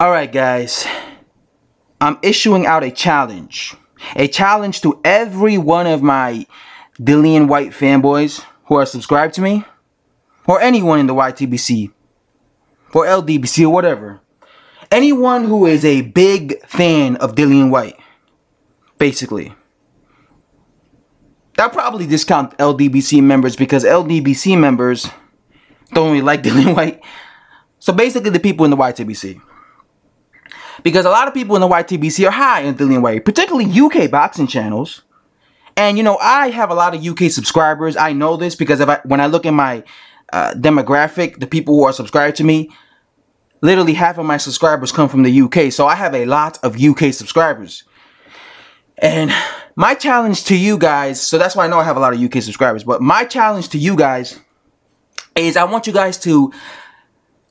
Alright guys, I'm issuing out a challenge. A challenge to every one of my Dillian Whyte fanboys who are subscribed to me, or anyone in the YTBC, or LDBC, or whatever. Anyone who is a big fan of Dillian Whyte, basically. I'll probably discount LDBC members because LDBC members don't really like Dillian Whyte. So basically the people in the YTBC. Because a lot of people in the YTBC are high on Dillian Whyte, particularly UK boxing channels. And you know, I have a lot of UK subscribers. I know this because when I look at my demographic, the people who are subscribed to me, literally half of my subscribers come from the UK. So I have a lot of UK subscribers. And my challenge to you guys, so that's why I know I have a lot of UK subscribers, but my challenge to you guys is I want you guys to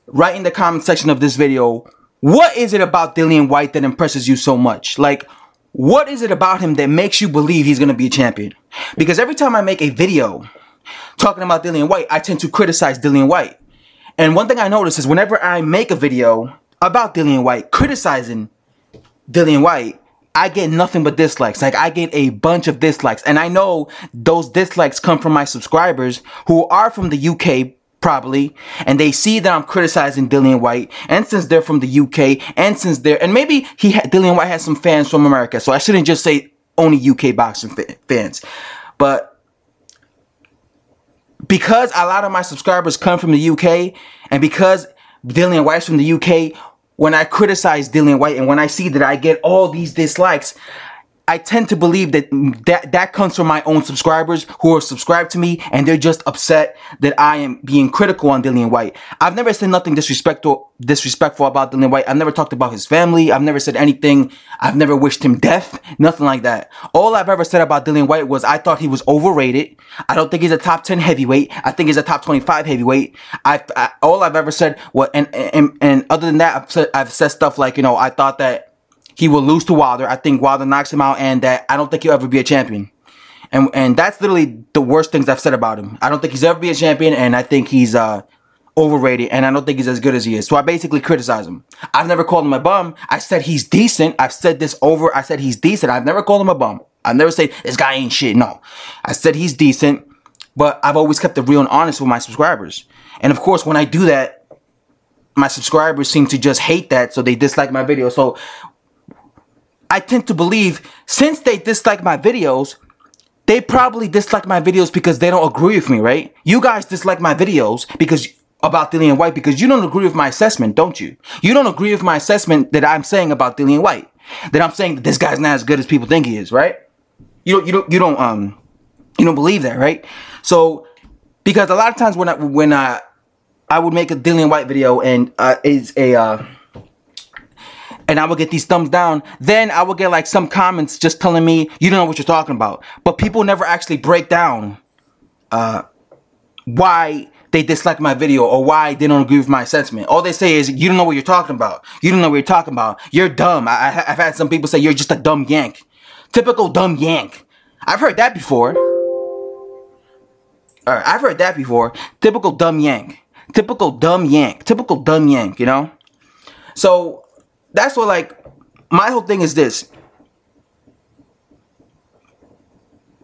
write in the comment section of this video, what is it about Dillian Whyte that impresses you so much? Like, what is it about him that makes you believe he's going to be a champion? Because every time I make a video talking about Dillian Whyte, I tend to criticize Dillian Whyte. And one thing I notice is whenever I make a video about Dillian Whyte, criticizing Dillian Whyte, I get nothing but dislikes. Like, I get a bunch of dislikes. And I know those dislikes come from my subscribers who are from the UK, probably, and they see that I'm criticizing Dillian Whyte, and since they're from the UK, and since they're, and maybe Dillian Whyte has some fans from America, so I shouldn't just say only UK boxing fans, but because a lot of my subscribers come from the UK, and because Dillian Whyte's from the UK, when I criticize Dillian Whyte, and when I see that I get all these dislikes, I tend to believe that comes from my own subscribers who are subscribed to me, and they're just upset that I am being critical on Dillian Whyte. I've never said nothing disrespectful about Dillian Whyte. I've never talked about his family. I've never said anything. I've never wished him death. Nothing like that. All I've ever said about Dillian Whyte was I thought he was overrated. I don't think he's a top 10 heavyweight. I think he's a top 25 heavyweight. All I've ever said was, and other than that, I've said stuff like, you know, I thought that he will lose to Wilder. I think Wilder knocks him out, and that I don't think he'll ever be a champion. And that's literally the worst things I've said about him. I don't think he's ever be a champion, and I think he's overrated, and I don't think he's as good as he is. So I basically criticize him. I've never called him a bum. I said he's decent. I've said this over. I said he's decent. I've never called him a bum. I've never said this guy ain't shit. No. I said he's decent, but I've always kept it real and honest with my subscribers. And of course, when I do that, my subscribers seem to just hate that, so they dislike my video. So I tend to believe, since they dislike my videos, they probably dislike my videos because they don't agree with me, right? You guys dislike my videos about Dillian Whyte because you don't agree with my assessment, don't you? You don't agree with my assessment that I'm saying about Dillian Whyte. That I'm saying that this guy's not as good as people think he is, right? You don't believe that, right? So, because a lot of times when I would make a Dillian Whyte video and and I would get these thumbs down, then I would get like some comments just telling me, you don't know what you're talking about. But people never actually break down why they dislike my video or why they don't agree with my assessment. All they say is, you don't know what you're talking about. You don't know what you're talking about. You're dumb. I've had some people say, you're just a dumb yank. Typical dumb yank. I've heard that before. Alright, I've heard that before. Typical dumb yank. Typical dumb yank. Typical dumb yank, you know? So that's what, like, my whole thing is this.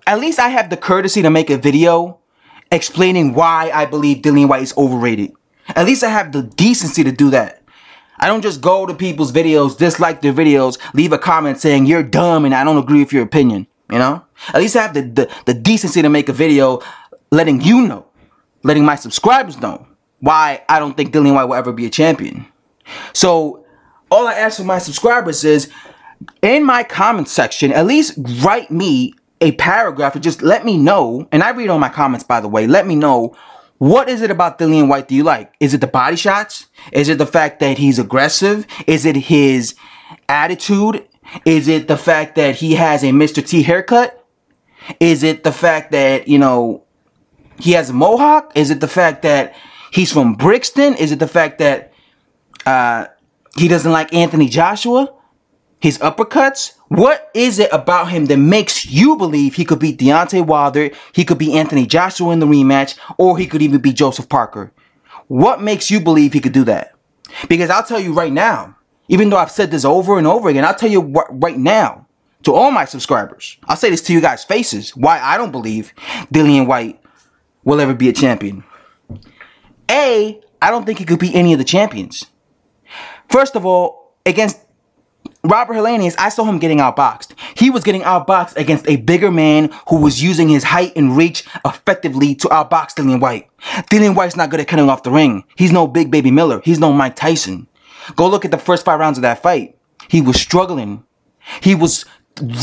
At least I have the courtesy to make a video explaining why I believe Dillian Whyte is overrated. At least I have the decency to do that. I don't just go to people's videos, dislike their videos, leave a comment saying you're dumb and I don't agree with your opinion, you know? At least I have the decency to make a video letting you know, letting my subscribers know why I don't think Dillian Whyte will ever be a champion. So all I ask for my subscribers is, in my comment section, at least write me a paragraph and just let me know, and I read all my comments, by the way, let me know, what is it about Dillian Whyte that you like? Is it the body shots? Is it the fact that he's aggressive? Is it his attitude? Is it the fact that he has a Mr. T haircut? Is it the fact that, you know, he has a mohawk? Is it the fact that he's from Brixton? Is it the fact that he doesn't like Anthony Joshua? His uppercuts? What is it about him that makes you believe he could beat Deontay Wilder, he could beat Anthony Joshua in the rematch, or he could even beat Joseph Parker? What makes you believe he could do that? Because I'll tell you right now, Even though I've said this over and over again, I'll tell you right now, to all my subscribers, I'll say this to you guys' faces, why I don't believe Dillian Whyte will ever be a champion. A, I don't think he could beat any of the champions. First of all, against Robert Helenius, I saw him getting outboxed. He was getting outboxed against a bigger man who was using his height and reach effectively to outbox Dillian Whyte. Dillian Whyte's not good at cutting off the ring. He's no Big Baby Miller. He's no Mike Tyson. Go look at the first 5 rounds of that fight. He was struggling. He was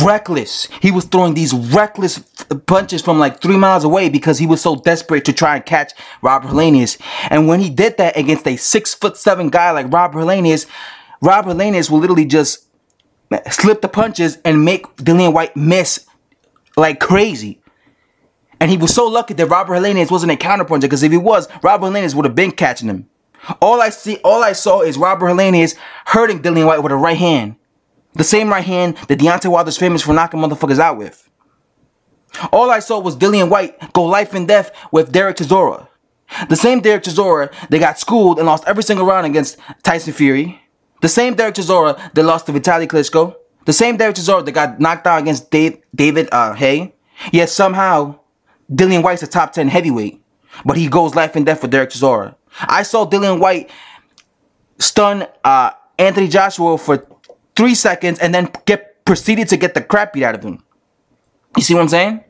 reckless. He was throwing these reckless punches from like 3 miles away because he was so desperate to try and catch Robert Helenius. And when he did that against a 6'7" guy like Robert Helenius will literally just slip the punches and make Dillian Whyte miss like crazy. And he was so lucky that Robert Helenius wasn't a counterpuncher, because if he was, Robert Helenius would have been catching him. All I saw is Robert Helenius hurting Dillian Whyte with a right hand. The same right hand that Deontay Wilder's famous for knocking motherfuckers out with. All I saw was Dillian Whyte go life and death with Derek Chisora. The same Derek Chisora that got schooled and lost every single round against Tyson Fury. The same Derek Chisora that lost to Vitaly Klitschko. The same Derek Chisora that got knocked out against David Hay. Yet somehow, Dillian Whyte's a top 10 heavyweight. But he goes life and death for Derek Chisora. I saw Dillian Whyte stun Anthony Joshua for 3 seconds and then proceeded to get the crap beat out of him. You see what I'm saying?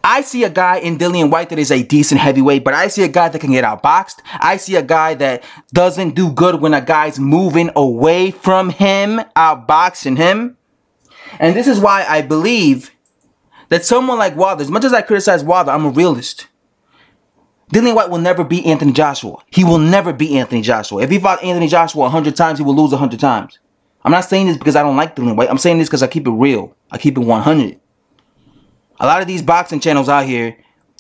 I see a guy in Dillian Whyte that is a decent heavyweight, but I see a guy that can get outboxed. I see a guy that doesn't do good when a guy's moving away from him, outboxing him. And this is why I believe that someone like Wilder, as much as I criticize Wilder, I'm a realist. Dillian Whyte will never beat Anthony Joshua. He will never beat Anthony Joshua. If he fought Anthony Joshua 100 times, he will lose 100 times. I'm not saying this because I don't like Dillian Whyte. I'm saying this because I keep it real. I keep it 100. A lot of these boxing channels out here,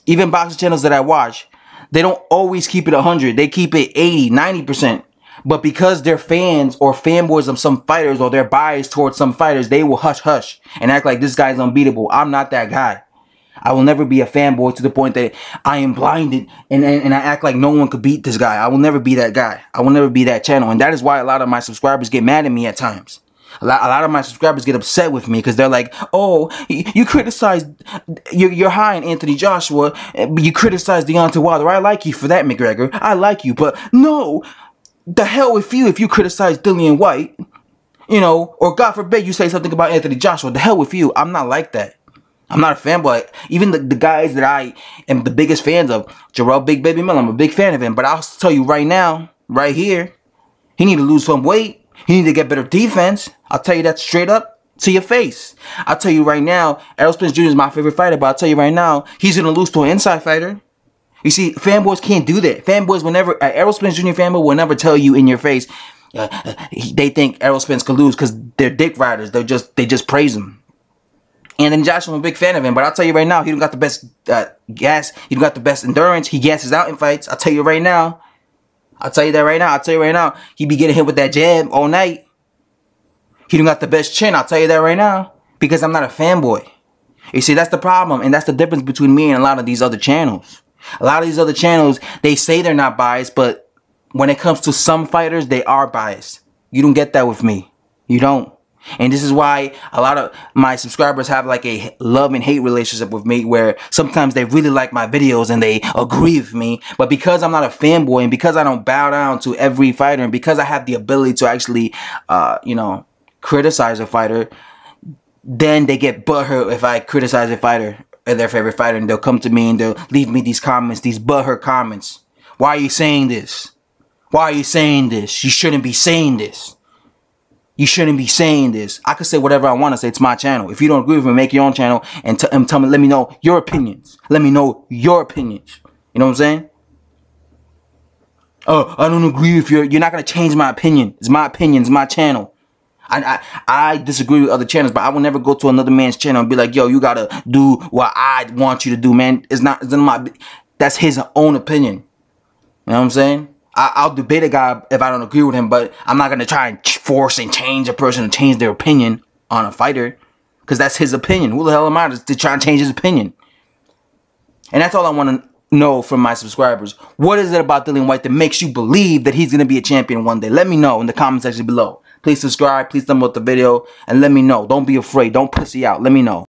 even boxing channels that I watch, they don't always keep it 100. They keep it 80, 90%. But because they're fans or fanboys of some fighters, or they're biased towards some fighters, they will hush and act like this guy's unbeatable. I'm not that guy. I will never be a fanboy to the point that I am blinded and I act like no one could beat this guy. I will never be that guy. I will never be that channel. And that is why a lot of my subscribers get mad at me at times. A lot of my subscribers get upset with me because they're like, oh, you criticized, you're high on Anthony Joshua, but you criticized Deontay Wilder. I like you for that, McGregor. I like you. But no, the hell with you if you criticize Dillian Whyte, you know, or God forbid you say something about Anthony Joshua. The hell with you. I'm not like that. I'm not a fanboy. Even the guys that I am the biggest fans of, Jarrell Big Baby Miller, I'm a big fan of him. But I'll tell you right now, right here, he need to lose some weight. He need to get better defense. I'll tell you that straight up to your face. I'll tell you right now, Errol Spence Jr. is my favorite fighter, but I'll tell you right now, he's going to lose to an inside fighter. You see, fanboys can't do that. Fanboys will never, Errol Spence Jr. fanboy will never tell you in your face, they think Errol Spence could lose because they're dick riders. They just praise him. And then Josh, I'm a big fan of him, but I'll tell you right now, he don't got the best gas. He don't got the best endurance. He gasses out in fights. I'll tell you right now. I'll tell you that right now. I'll tell you right now. He be getting hit with that jab all night. He don't got the best chin. I'll tell you that right now. Because I'm not a fanboy. You see, that's the problem. And that's the difference between me and a lot of these other channels. A lot of these other channels, they say they're not biased, but when it comes to some fighters, they are biased. You don't get that with me. You don't. And this is why a lot of my subscribers have like a love and hate relationship with me, where sometimes they really like my videos and they agree with me. But because I'm not a fanboy and because I don't bow down to every fighter and because I have the ability to actually, you know, criticize a fighter, then they get butthurt if I criticize a fighter or their favorite fighter, and they'll come to me and they'll leave me these comments, these butthurt comments. Why are you saying this? Why are you saying this? You shouldn't be saying this. You shouldn't be saying this. I could say whatever I want to say. It's my channel. If you don't agree with me, make your own channel and tell me, let me know your opinions. Let me know your opinions. You know what I'm saying? Oh, I don't agree with you. You're not going to change my opinion. It's my opinion. It's my channel. I disagree with other channels, but I will never go to another man's channel and be like, yo, you got to do what I want you to do, man. It's not my, that's his own opinion. You know what I'm saying? I'll debate a guy if I don't agree with him, but I'm not going to try and force and change a person to change their opinion on a fighter, because that's his opinion. Who the hell am I to try and change his opinion? And that's all I want know from my subscribers. What is it about Dillian Whyte that makes you believe that he's going to be a champion one day? Let me know in the comment section below. Please subscribe, please thumb up the video, and let me know. Don't be afraid. Don't pussy out. Let me know.